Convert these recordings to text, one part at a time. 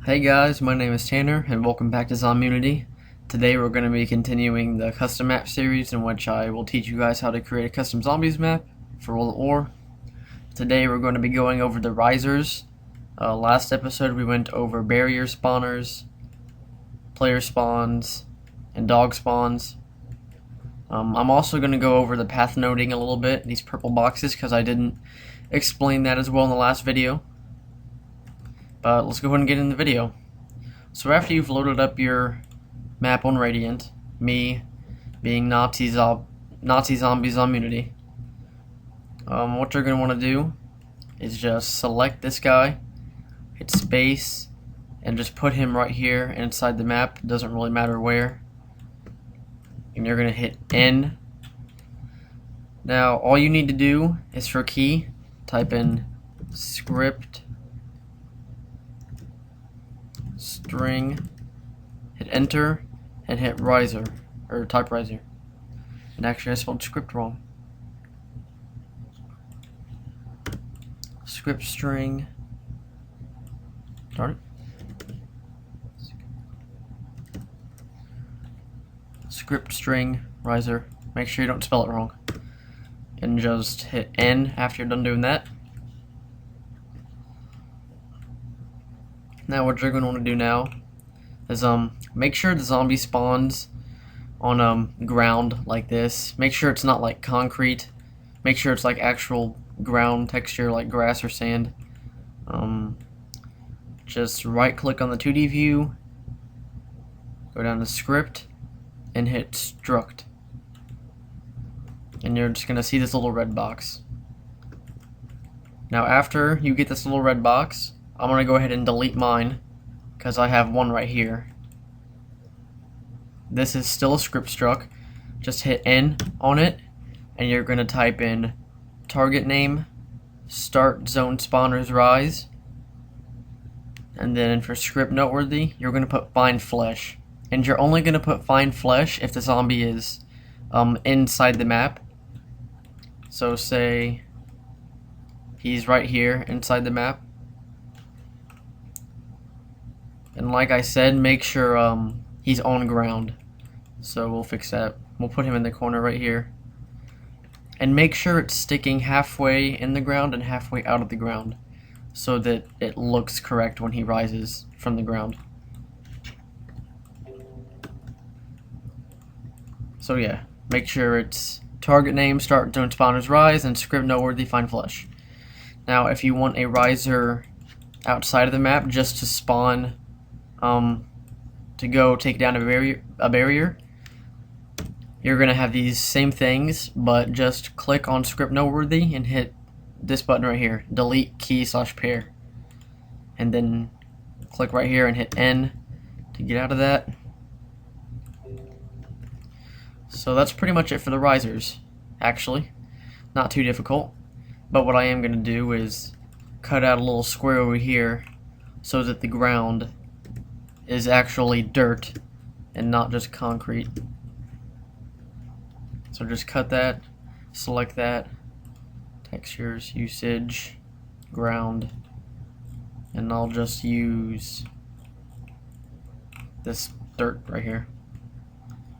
Hey guys, my name is Tanner and welcome back to Zomunity. Today we're going to be continuing the custom map series in which I will teach you guys how to create a custom zombies map for World at War. Today we're going to be going over the risers. Last episode we went over barrier spawners, player spawns, and dog spawns. I'm also going to go over the pathnoding a little bit, these purple boxes, because I didn't explain that as well in the last video. But let's go ahead and get in the video. So after you've loaded up your map on Radiant, me being Nazi Zombies Zomunity, what you're going to want to do is just select this guy, hit space, and just put him right here inside the map. It doesn't really matter where. And you're going to hit N. Now all you need to do is for key, type in script string, hit enter, and hit riser, or type riser. And actually I spelled script wrong. Script string, darn it. Script string, riser. Make sure you don't spell it wrong. And just hit N after you're done doing that. Now what you're going to want to do now is make sure the zombie spawns on ground like this. Make sure it's not like concrete. Make sure it's like actual ground texture like grass or sand. Just right click on the 2D view, go down to script, and hit struct. And you're just going to see this little red box. Now after you get this little red box, I'm going to go ahead and delete mine because I have one right here. This is still a script struct. Just hit N on it and you're going to type in target name, start zone spawners rise, and then for script noteworthy you're going to put find flesh. And you're only going to put find flesh if the zombie is inside the map. So say he's right here inside the map. And like I said, make sure he's on ground. So we'll fix that. We'll put him in the corner right here. And make sure it's sticking halfway in the ground and halfway out of the ground, so that it looks correct when he rises from the ground. So yeah, make sure it's target name, start zone spawners rise, and script noteworthy find flesh. Now if you want a riser outside of the map just to spawn, to go take down a barrier, you're gonna have these same things, but just click on script noteworthy and hit this button right here, delete key / pair, and then click right here and hit N to get out of that. So that's pretty much it for the risers. Actually, not too difficult, but what I am gonna do is cut out a little square over here so that the ground is actually dirt and not just concrete. So just cut that, select that, textures, usage, ground, and I'll just use this dirt right here.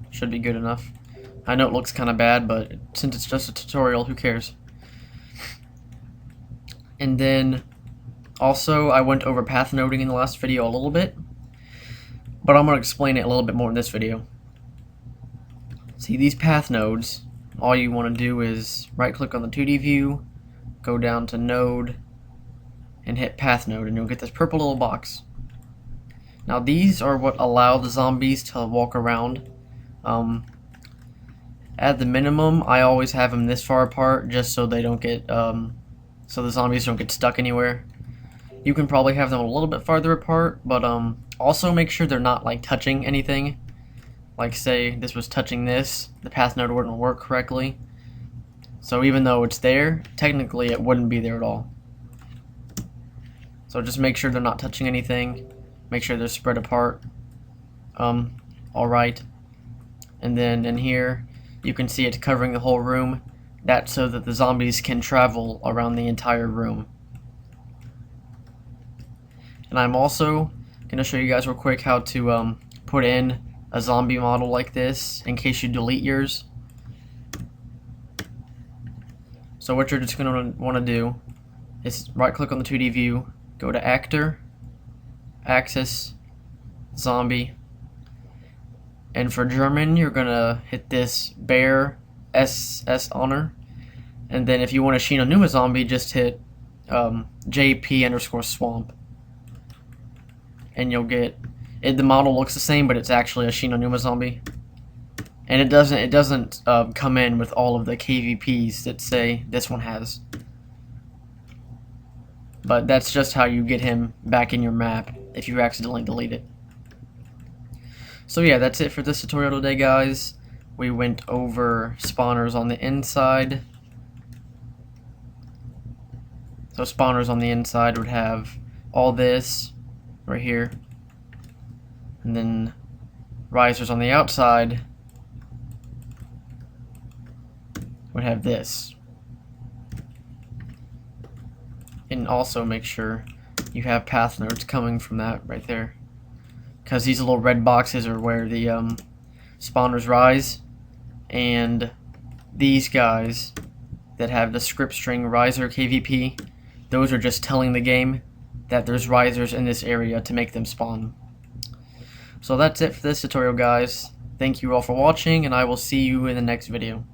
Should be good enough. I know it looks kind of bad, but since it's just a tutorial, who cares? And then also I went over pathnoding in the last video a little bit, but I'm going to explain it a little bit more in this video. See, these path nodes, all you want to do is right click on the 2D view, go down to node, and hit path node, and you'll get this purple little box. Now these are what allow the zombies to walk around. At the minimum, I always have them this far apart just so they don't get, so the zombies don't get stuck anywhere. You can probably have them a little bit farther apart, but also make sure they're not like touching anything. Like say this was touching this, the path node wouldn't work correctly. So even though it's there, technically it wouldn't be there at all. So just make sure they're not touching anything. Make sure they're spread apart. Alright. And then in here, you can see it's covering the whole room. That's so that the zombies can travel around the entire room. And I'm also Gonna show you guys real quick how to put in a zombie model like this in case you delete yours. So what you're just gonna want to do is right click on the 2D view, go to Actor, Axis, Zombie, and for German you're gonna hit this Bear SS Honor, and then if you want to Shinonuma Zombie, just hit JP_swamp, and you'll get it. The model looks the same, but it's actually a Shinonuma Zombie, and it doesn't come in with all of the KVPs that say this one has. But that's just how you get him back in your map if you accidentally delete it. So yeah, that's it for this tutorial today, guys. We went over spawners on the inside. So spawners on the inside would have all this right here, and then risers on the outside would have this. And also make sure you have Pathnodes coming from that right there, because these little red boxes are where the spawners rise, and these guys that have the script string riser KVP, those are just telling the game that there's risers in this area to make them spawn. So that's it for this tutorial, guys. Thank you all for watching, and I will see you in the next video.